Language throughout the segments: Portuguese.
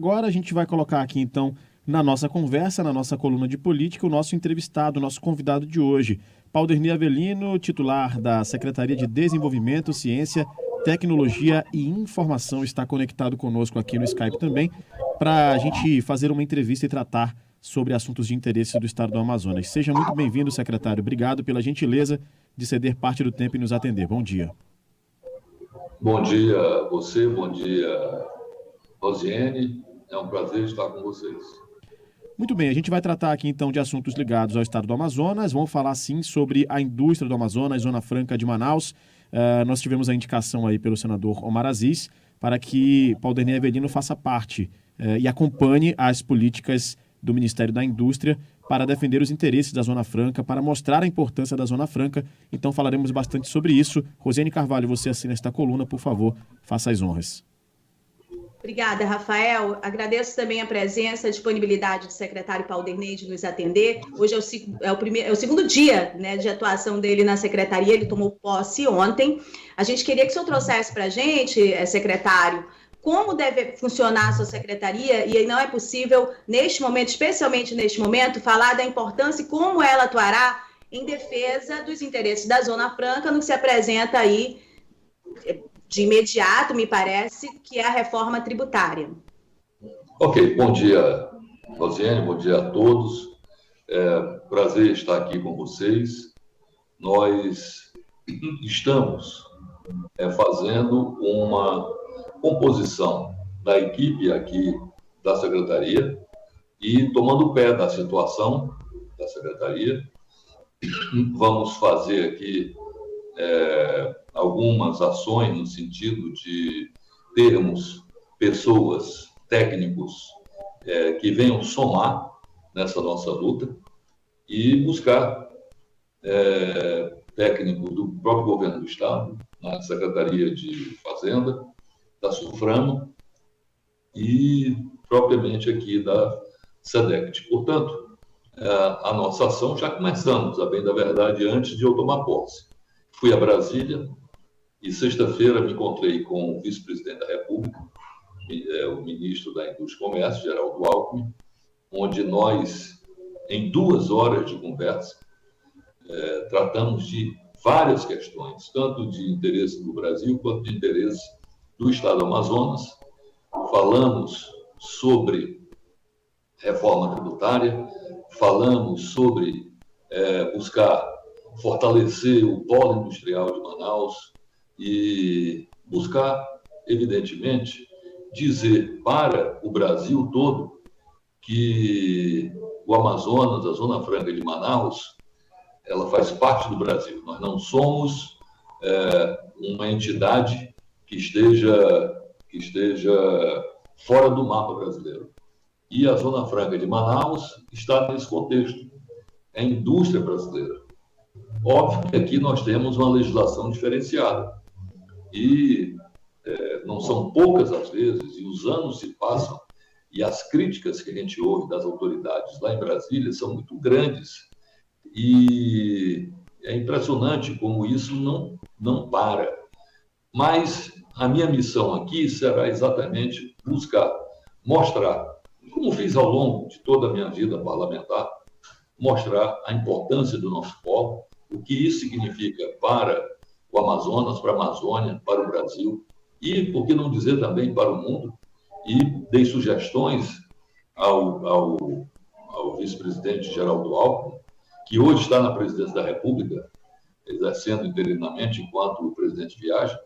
Agora a gente vai colocar aqui, então, na nossa conversa, na nossa coluna de política, o nosso entrevistado, o nosso convidado de hoje, Paulderney Avelino, titular da Secretaria de Desenvolvimento, Ciência, Tecnologia e Informação, está conectado conosco aqui no Skype também, para a gente fazer uma entrevista e tratar sobre assuntos de interesse do Estado do Amazonas. Seja muito bem-vindo, secretário. Obrigado pela gentileza de ceder parte do tempo e nos atender. Bom dia. Bom dia a você, bom dia, Rosiane. É um prazer estar com vocês. Muito bem, a gente vai tratar aqui então de assuntos ligados ao estado do Amazonas. Vamos falar sim sobre a indústria do Amazonas, Zona Franca de Manaus. Nós tivemos a indicação aí pelo senador Omar Aziz para que Paulderney Avelino faça parte e acompanhe as políticas do Ministério da Indústria para defender os interesses da Zona Franca, para mostrar a importância da Zona Franca. Então falaremos bastante sobre isso. Rosiane Carvalho, você assina esta coluna, por favor, faça as honras. Obrigada, Rafael. Agradeço também a presença, a disponibilidade do secretário Paulderney de nos atender. Hoje é o segundo dia, né, de atuação dele na secretaria, ele tomou posse ontem. A gente queria que o senhor trouxesse para a gente, secretário, como deve funcionar a sua secretaria, e não é possível, neste momento, especialmente neste momento, falar da importância e como ela atuará em defesa dos interesses da Zona Franca, no que se apresenta aí de imediato, me parece, que é a reforma tributária. Ok, bom dia, Rosiane, bom dia a todos. Prazer estar aqui com vocês. Nós estamos fazendo uma composição da equipe aqui da Secretaria e tomando pé da situação da Secretaria. Vamos fazer aqui algumas ações no sentido de termos pessoas, técnicos, que venham somar nessa nossa luta e buscar técnicos do próprio governo do Estado, na Secretaria de Fazenda, da SUFRAMA e propriamente aqui da SEDECT. Portanto, a nossa ação já começamos, a bem da verdade, antes de eu tomar posse. Fui a Brasília e sexta-feira me encontrei com o vice-presidente da República, o ministro da Indústria e Comércio, Geraldo Alckmin, onde nós, em 2 horas de conversa, tratamos de várias questões, tanto de interesse do Brasil quanto de interesse do Estado do Amazonas. Falamos sobre reforma tributária, falamos sobre buscar fortalecer o polo industrial de Manaus e buscar, evidentemente, dizer para o Brasil todo que o Amazonas, a Zona Franca de Manaus, ela faz parte do Brasil. Nós não somos uma entidade que esteja fora do mapa brasileiro. E a Zona Franca de Manaus está nesse contexto. É a indústria brasileira. Óbvio que aqui nós temos uma legislação diferenciada. E não são poucas as vezes, e os anos se passam, e as críticas que a gente ouve das autoridades lá em Brasília são muito grandes. E é impressionante como isso não para. Mas a minha missão aqui será exatamente buscar mostrar, como fiz ao longo de toda a minha vida parlamentar, mostrar a importância do nosso polo, o que isso significa para o Amazonas, para a Amazônia, para o Brasil e, por que não dizer, também para o mundo. E dei sugestões ao vice-presidente Geraldo Alckmin, que hoje está na presidência da República, exercendo interinamente enquanto o presidente viaja,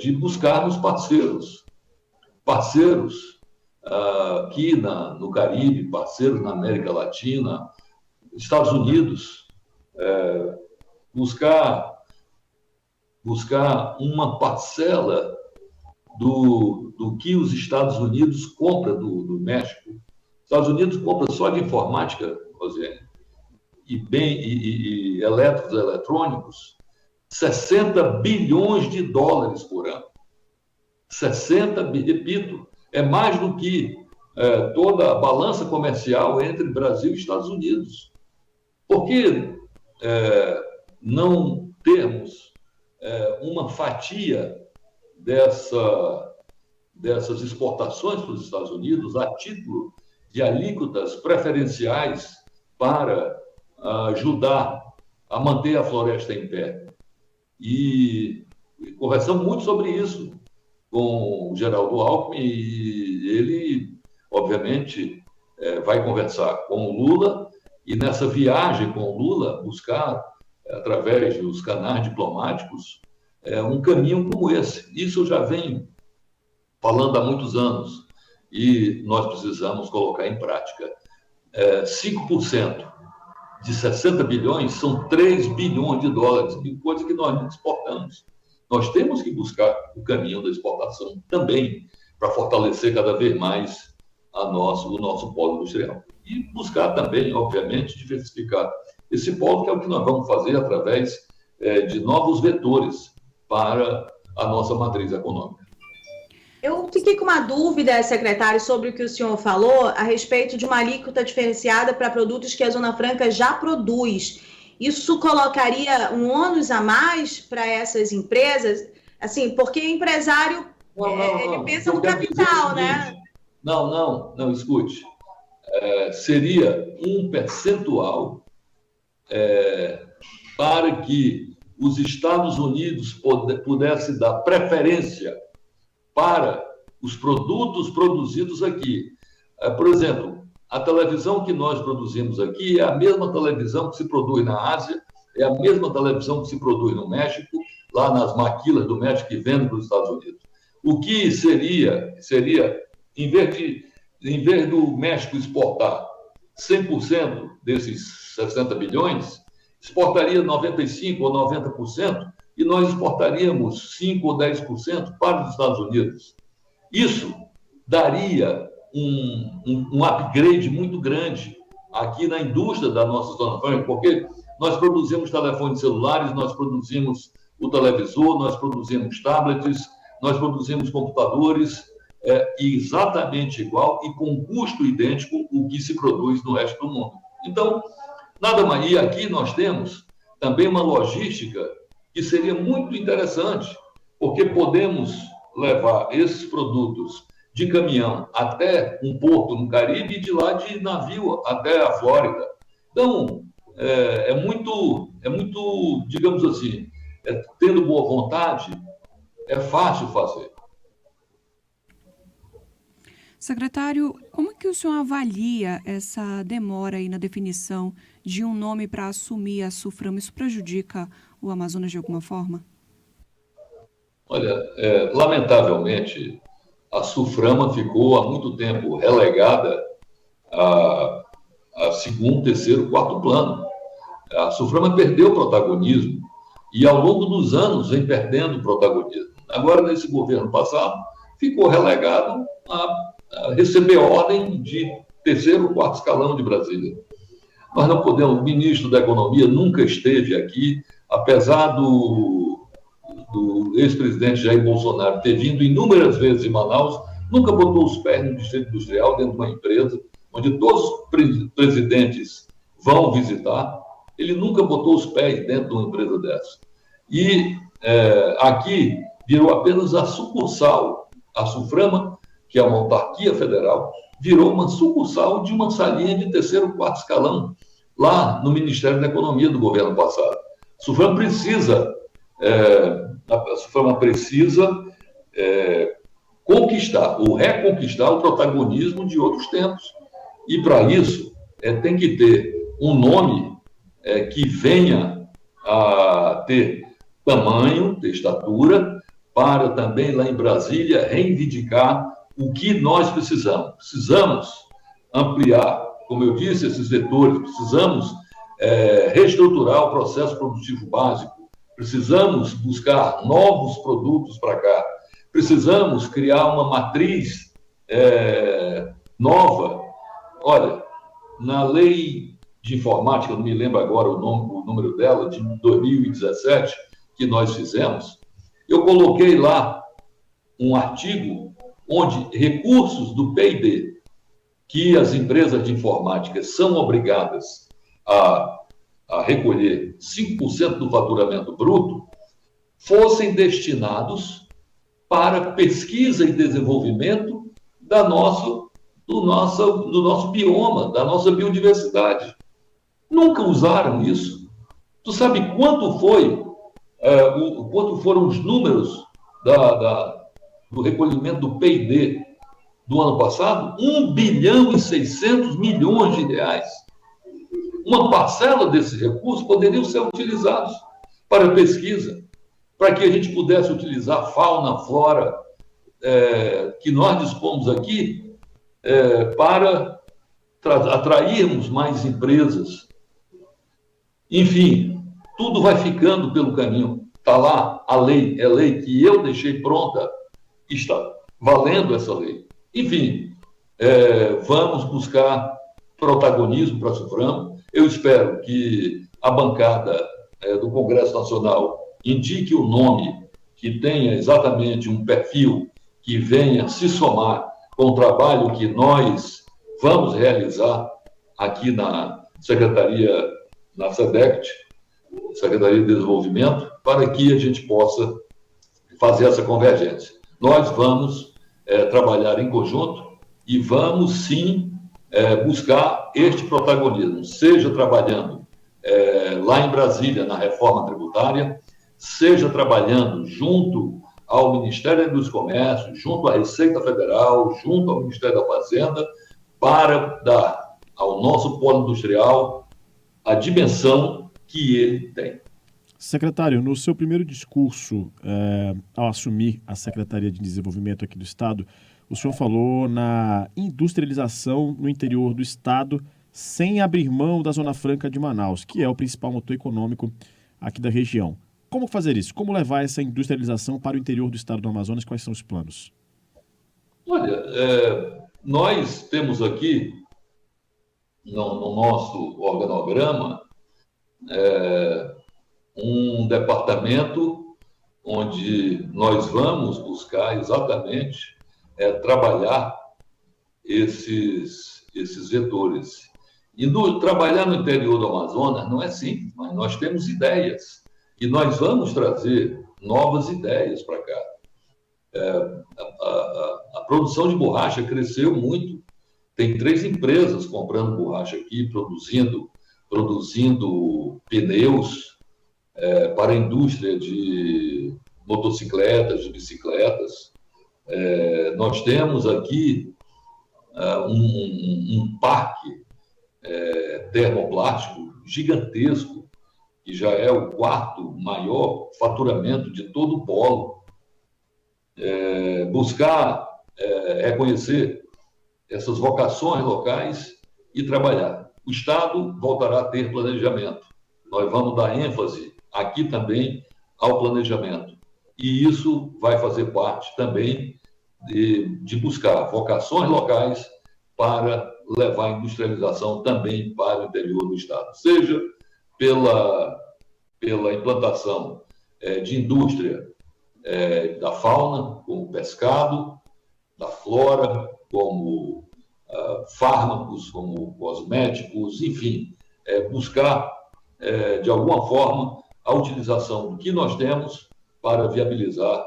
de buscarmos parceiros aqui no Caribe, parceiros na América Latina, Estados Unidos, buscar uma parcela do que os Estados Unidos compram do México. Os Estados Unidos compram só de informática, Rosiane, e elétricos, eletrônicos, 60 bilhões de dólares por ano. 60, repito, é mais do que toda a balança comercial entre Brasil e Estados Unidos. Por que não termos uma fatia dessas exportações para os Estados Unidos a título de alíquotas preferenciais para ajudar a manter a floresta em pé. E conversamos muito sobre isso com o Geraldo Alckmin, e ele, obviamente, vai conversar com o Lula, e nessa viagem com o Lula, buscar, através dos canais diplomáticos, um caminho como esse. Isso eu já venho falando há muitos anos, e nós precisamos colocar em prática. 5% de 60 bilhões são 3 bilhões de dólares, coisa que nós não exportamos. Nós temos que buscar o caminho da exportação também, para fortalecer cada vez mais o nosso polo industrial. E buscar também, obviamente, diversificar esse polo, que é o que nós vamos fazer através de novos vetores para a nossa matriz econômica. Eu fiquei com uma dúvida, secretário, sobre o que o senhor falou a respeito de uma alíquota diferenciada para produtos que a Zona Franca já produz. Isso colocaria um ônus a mais para essas empresas? Assim, porque o empresário, ele pensa no capital, né? Não, escute. Seria um percentual para que os Estados Unidos pudessem dar preferência para os produtos produzidos aqui. Por exemplo, a televisão que nós produzimos aqui é a mesma televisão que se produz na Ásia, é a mesma televisão que se produz no México, lá nas maquilas do México, que vendem para os Estados Unidos. O que seria em vez do México exportar 100% desses 60 bilhões, exportaria 95% ou 90%, e nós exportaríamos 5% ou 10% para os Estados Unidos. Isso daria um upgrade muito grande aqui na indústria da nossa Zona Franca, porque nós produzimos telefones celulares, nós produzimos o televisor, nós produzimos tablets, nós produzimos computadores, exatamente igual e com custo idêntico o que se produz no resto do mundo. Então, nada mais. E aqui nós temos também uma logística que seria muito interessante, porque podemos levar esses produtos de caminhão até um porto no Caribe e de lá de navio até a Flórida. Então, é muito, digamos assim, tendo boa vontade, é fácil fazer. Secretário, como é que o senhor avalia essa demora aí na definição de um nome para assumir a Suframa? Isso prejudica o Amazonas de alguma forma? Olha, lamentavelmente, a Suframa ficou há muito tempo relegada a segundo, terceiro, quarto plano. A Suframa perdeu o protagonismo e, ao longo dos anos, vem perdendo o protagonismo. Agora, nesse governo passado, ficou relegado a receber ordem de terceiro, quarto escalão de Brasília. Nós não podemos, o ministro da Economia nunca esteve aqui, apesar do ex-presidente Jair Bolsonaro ter vindo inúmeras vezes em Manaus, nunca botou os pés no distrito industrial, dentro de uma empresa, onde todos os presidentes vão visitar, ele nunca botou os pés dentro de uma empresa dessa. E aqui virou apenas a sucursal, a Suframa, que é uma autarquia federal, virou uma sucursal de uma salinha de terceiro, quarto escalão, lá no Ministério da Economia do governo passado. A Suframa precisa conquistar ou reconquistar o protagonismo de outros tempos. E, para isso, tem que ter um nome que venha a ter tamanho, ter estatura, para também, lá em Brasília, reivindicar o que nós precisamos. Precisamos ampliar, como eu disse, esses vetores, precisamos reestruturar o processo produtivo básico, precisamos buscar novos produtos para cá, precisamos criar uma matriz nova. Olha, na lei de informática, eu não me lembro agora o número dela, de 2017, que nós fizemos, eu coloquei lá um artigo onde recursos do P&D, que as empresas de informática são obrigadas a recolher 5% do faturamento bruto, fossem destinados para pesquisa e desenvolvimento do nosso bioma, da nossa biodiversidade. Nunca usaram isso. Tu sabe quanto foram os números do recolhimento do PID do ano passado? 1 bilhão e 600 milhões de reais. Uma parcela desses recursos poderiam ser utilizados para pesquisa, para que a gente pudesse utilizar fauna, flora, que nós dispomos aqui, para atrairmos mais empresas. Enfim, tudo vai ficando pelo caminho. Está lá a lei, é lei que eu deixei pronta, está valendo essa lei. Enfim, vamos buscar protagonismo para a SUFRAM. Eu espero que a bancada do Congresso Nacional indique o nome que tenha exatamente um perfil que venha se somar com o trabalho que nós vamos realizar aqui na Secretaria, na SEDECT, Secretaria de Desenvolvimento, para que a gente possa fazer essa convergência. Nós vamos trabalhar em conjunto e vamos, sim, buscar este protagonismo, seja trabalhando lá em Brasília, na reforma tributária, seja trabalhando junto ao Ministério dos Comércios, junto à Receita Federal, junto ao Ministério da Fazenda, para dar ao nosso polo industrial a dimensão que ele tem. Secretário, no seu primeiro discurso, ao assumir a Secretaria de Desenvolvimento aqui do Estado, o senhor falou na industrialização no interior do Estado, sem abrir mão da Zona Franca de Manaus, que é o principal motor econômico aqui da região. Como fazer isso? Como levar essa industrialização para o interior do Estado do Amazonas? Quais são os planos? Olha, nós temos aqui, no nosso organograma, um departamento onde nós vamos buscar exatamente trabalhar esses vetores. E trabalhar no interior do Amazonas não é simples, mas nós temos ideias. E nós vamos trazer novas ideias para cá. A produção de borracha cresceu muito. Tem 3 empresas comprando borracha aqui, produzindo pneus para a indústria de motocicletas, de bicicletas. Nós temos aqui um parque termoplástico gigantesco, que já é o 4º maior faturamento de todo o polo. Buscar reconhecer essas vocações locais e trabalhar. O Estado voltará a ter planejamento. Nós vamos dar ênfase aqui também ao planejamento. E isso vai fazer parte também de buscar vocações locais para levar a industrialização também para o interior do Estado. Seja pela implantação de indústria da fauna, como pescado, da flora, como fármacos, como cosméticos, enfim, buscar, de alguma forma, a utilização do que nós temos para viabilizar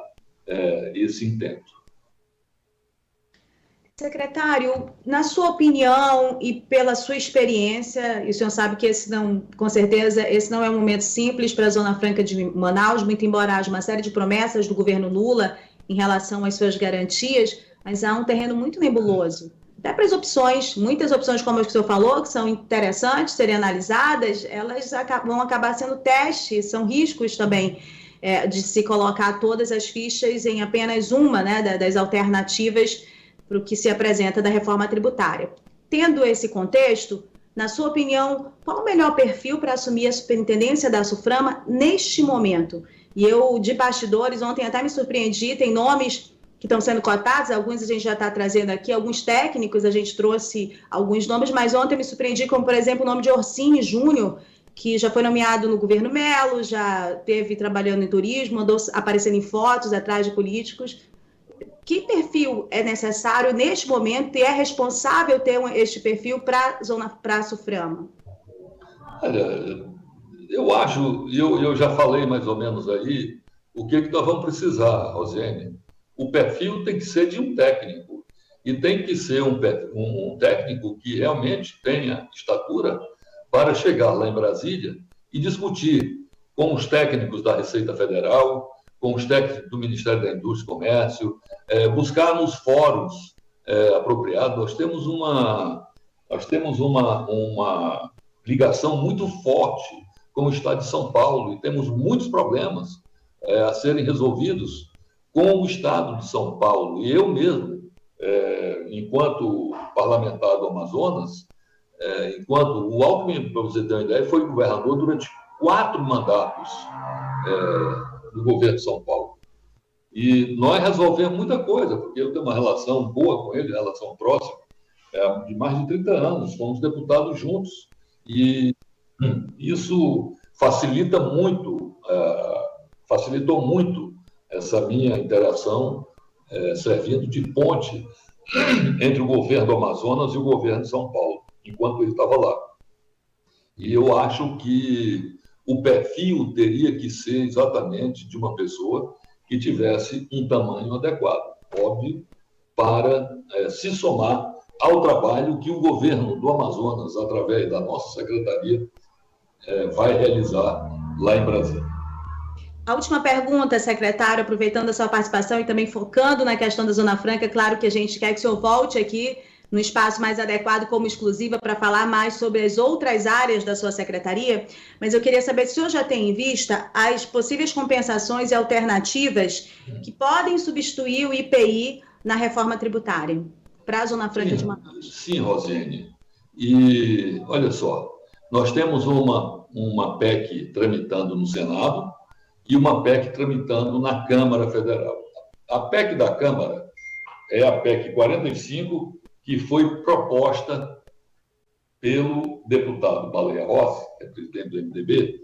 esse intento. Secretário, na sua opinião e pela sua experiência, e o senhor sabe que com certeza, esse não é um momento simples para a Zona Franca de Manaus, muito embora haja uma série de promessas do governo Lula em relação às suas garantias, mas há um terreno muito nebuloso. Até para as opções, muitas opções, como as que o senhor falou, que são interessantes, serem analisadas, elas vão acabar sendo testes, são riscos também de se colocar todas as fichas em apenas uma, né, das alternativas para o que se apresenta da reforma tributária. Tendo esse contexto, na sua opinião, qual o melhor perfil para assumir a superintendência da SUFRAMA neste momento? E eu, de bastidores, ontem até me surpreendi, tem nomes que estão sendo cotados, alguns a gente já está trazendo aqui, alguns técnicos, a gente trouxe alguns nomes, mas ontem me surpreendi, como, por exemplo, o nome de Orsini Júnior, que já foi nomeado no governo Melo, já esteve trabalhando em turismo, andou aparecendo em fotos atrás de políticos. Que perfil é necessário neste momento e é responsável ter este perfil para a SUFRAMA? Olha, eu acho, eu já falei mais ou menos aí, o que nós vamos precisar, Rosiane. o perfil tem que ser de um técnico. E tem que ser um técnico que realmente tenha estatura para chegar lá em Brasília e discutir com os técnicos da Receita Federal, com os técnicos do Ministério da Indústria e Comércio, buscar nos fóruns apropriados. Nós temos uma ligação muito forte com o Estado de São Paulo e temos muitos problemas a serem resolvidos com o Estado de São Paulo. E eu mesmo, enquanto parlamentar do Amazonas, enquanto o Alckmin, para você ter uma ideia, foi governador durante 4 mandatos do governo de São Paulo. E nós resolvemos muita coisa, porque eu tenho uma relação boa com ele, relação próxima, de mais de 30 anos, fomos deputados juntos. E isso facilitou muito essa minha interação, servindo de ponte entre o governo do Amazonas e o governo de São Paulo, enquanto ele estava lá. E eu acho que o perfil teria que ser exatamente de uma pessoa que tivesse um tamanho adequado, óbvio, para se somar ao trabalho que o governo do Amazonas, através da nossa secretaria, vai realizar lá em Brasília. A última pergunta, secretário, aproveitando a sua participação e também focando na questão da Zona Franca, claro que a gente quer que o senhor volte aqui no espaço mais adequado como exclusiva para falar mais sobre as outras áreas da sua secretaria, mas eu queria saber se o senhor já tem em vista as possíveis compensações e alternativas que podem substituir o IPI na reforma tributária para a Zona Franca de Manaus. Sim, Rosiane. E olha só, nós temos uma PEC tramitando no Senado e uma PEC tramitando na Câmara Federal. A PEC da Câmara é a PEC 45, que foi proposta pelo deputado Baleia Rossi, que é presidente do MDB,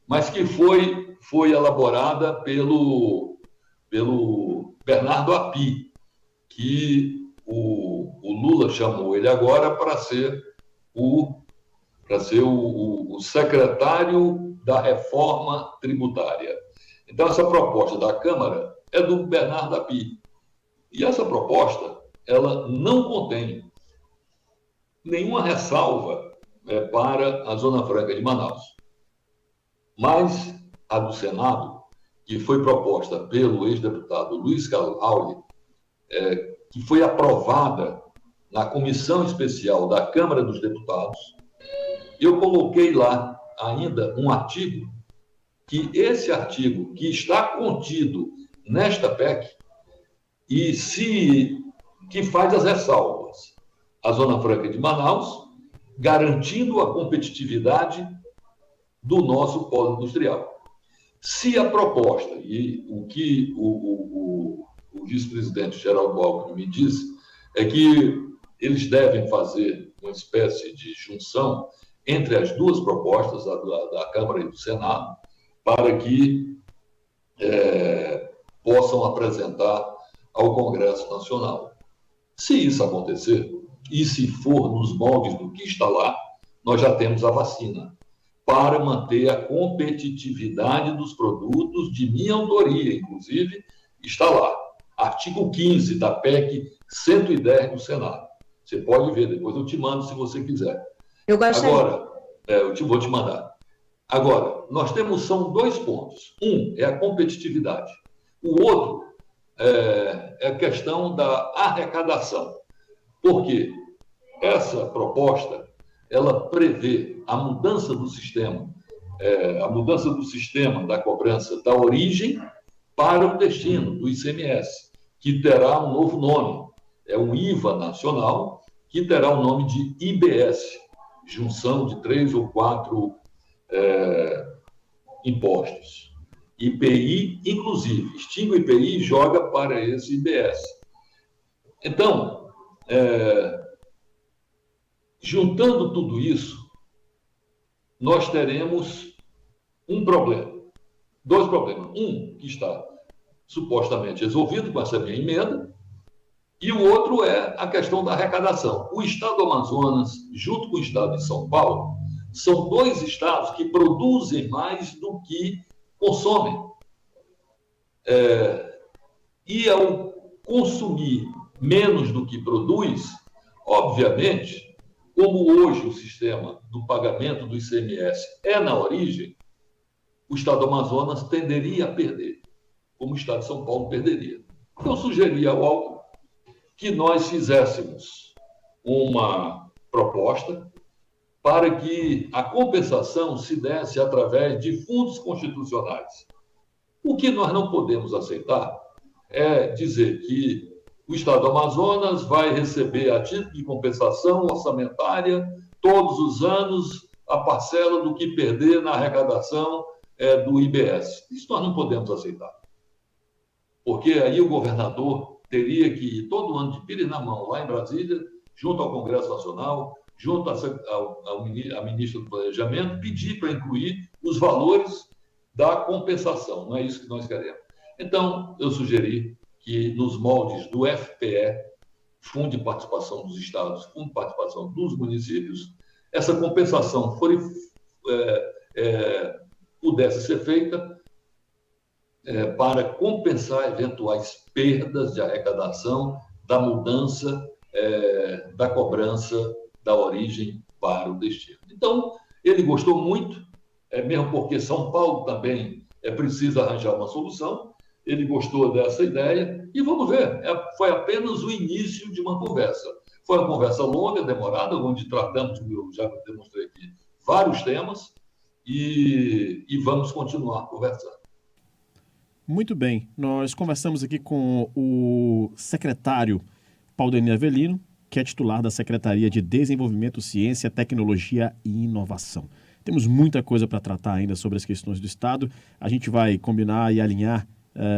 mas que foi elaborada pelo Bernardo Api, que o Lula chamou ele agora para ser o secretário da reforma tributária. Então, essa proposta da Câmara é do Bernardo Api. E essa proposta, ela não contém nenhuma ressalva para a Zona Franca de Manaus. Mas a do Senado, que foi proposta pelo ex-deputado Luiz Carlos Rauli, que foi aprovada na comissão especial da Câmara dos Deputados, eu coloquei lá ainda um artigo, que esse artigo que está contido nesta PEC que faz as ressalvas à Zona Franca de Manaus, garantindo a competitividade do nosso polo industrial. Se a proposta, e o que o vice-presidente Geraldo Alckmin me disse, é que eles devem fazer uma espécie de junção entre as duas propostas, a da Câmara e do Senado, para que possam apresentar ao Congresso Nacional. Se isso acontecer, e se for nos moldes do que está lá, nós já temos a vacina para manter a competitividade dos produtos de minha autoria, inclusive, está lá. Artigo 15 da PEC 110 do Senado. Você pode ver, depois eu te mando se você quiser. Eu gostaria. Agora, vou te mandar. Agora, são 2 pontos. Um é a competitividade. O outro é a questão da arrecadação. Por quê? Essa proposta, ela prevê a mudança do sistema da cobrança da origem para o destino do ICMS, que terá um novo nome. É um IVA nacional, que terá o nome de IBS, junção de 3 ou 4 impostos. IPI, inclusive, extingue o IPI e joga para esse IBS. Então, juntando tudo isso, nós teremos um problema. 2 problemas. Um que está supostamente resolvido com essa minha emenda, e o outro é a questão da arrecadação. O Estado do Amazonas, junto com o Estado de São Paulo, são 2 estados que produzem mais do que consomem. E consumir menos do que produz, obviamente, como hoje o sistema do pagamento do ICMS é na origem, o Estado do Amazonas tenderia a perder, como o Estado de São Paulo perderia. Eu sugeri ao Alckmin que nós fizéssemos uma proposta para que a compensação se desse através de fundos constitucionais. O que nós não podemos aceitar é dizer que o Estado do Amazonas vai receber, a título de compensação orçamentária, todos os anos, a parcela do que perder na arrecadação do IBS. Isso nós não podemos aceitar. Porque aí o governador teria que ir todo ano de pires na mão, lá em Brasília, junto ao Congresso Nacional, junto à ministra do Planejamento, pedir para incluir os valores da compensação. Não é isso que nós queremos. Então, eu sugeri que nos moldes do FPE, Fundo de Participação dos Estados, Fundo de Participação dos Municípios, essa compensação pudesse ser feita para compensar eventuais perdas de arrecadação da mudança da cobrança da origem para o destino. Então, ele gostou muito, mesmo porque São Paulo também precisa arranjar uma solução, ele gostou dessa ideia e vamos ver, foi apenas o início de uma conversa. Foi uma conversa longa, demorada, onde tratamos, como eu já demonstrei aqui, vários temas e vamos continuar conversando. Muito bem, nós conversamos aqui com o secretário Pauldênio Avelino, que é titular da Secretaria de Desenvolvimento, Ciência, Tecnologia e Inovação. Temos muita coisa para tratar ainda sobre as questões do Estado. A gente vai combinar e alinhar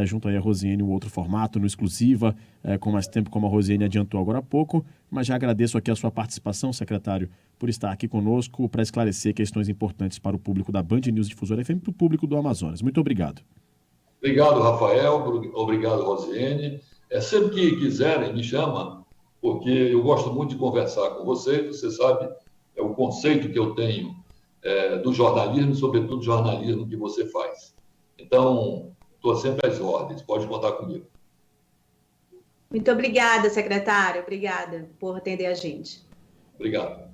junto aí a Rosiane um outro formato, no exclusiva, com mais tempo, como a Rosiane adiantou agora há pouco. Mas já agradeço aqui a sua participação, secretário, por estar aqui conosco para esclarecer questões importantes para o público da Band News Difusora FM e para o público do Amazonas. Muito obrigado. Obrigado, Rafael. Obrigado, Rosiane. Sempre que quiserem, me chama, porque eu gosto muito de conversar com você. Você sabe, é o conceito que eu tenho do jornalismo, sobretudo do jornalismo que você faz. Então, estou sempre às ordens. Pode contar comigo. Muito obrigada, secretário. Obrigada por atender a gente. Obrigado.